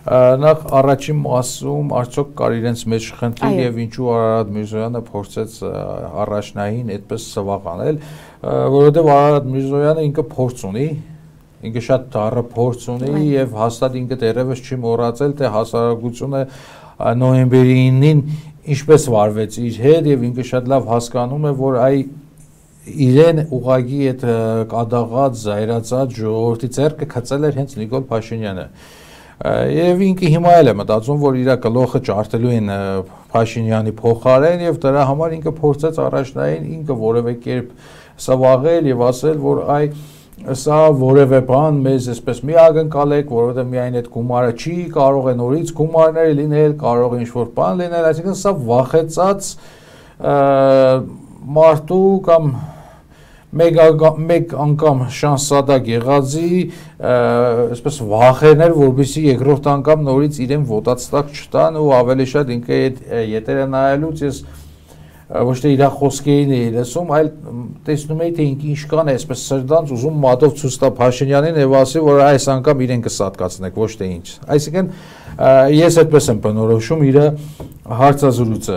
Նախ առաջին մասում արդյոք կար իրենց մեջ խնդիր եւ ինչու Արարատ Միրզոյանը փորձեց առաջնային այդպես սվաղ անել, որովհետեւ Արարատ Միրզոյանը ինքը փորձ ունի, ինքը շատ դառը փորձ ունի եւ հաստատ ինքը դեռևս չի մոռացել, թե հասարակությունը նոյեմբերի 9-ին ինչպես վարվեց իր հետ եւ ինքը շատ լավ հասկանում է, որ իրեն ուղղակի այդ կադաղած, զայրացած ժողովրդի ձեռքը գցել էր հենց Նիկոլ Փաշինյանը։ Եվ ինքը հիմա էլ է մտածում, որ իր գլոխը ջարդելու են Փաշինյանի փոխարեն եւ դրա համար ինքը փորձեց առաջնային ինքը որևէ կերպ սվաղել եւ ասել, որ սա որևէ բան մեզ այսպես մի ակնկալեք, որովհետեւ միայն այդ գումարը չի, կարող է նորից գումարներ լինել, կարող է ինչ-որ բան լինել, այսինքն սա վախեցած մարդու կամ մեկ անգամ շանսադակ եղածի այսպես վախերներ, որպեսզի երկրորդ անգամ նորից իրեն ոտածտակ չտան ու ավելի շատ ինքը այդ ետերը նայելուց ես ոչ թե իր խոսքերին էի լսում, այլ տեսնում էի, թե ինքը ինչ կան է այսպես սրտանց ուզում մատով ցույց տա Փաշինյանին եւ ասի, որ այս անգամ իրեն կսատկացնեք, ոչ թե ինչ։ Այսինքն ես այդպես եմ բնորոշում իր հարցազրույցը։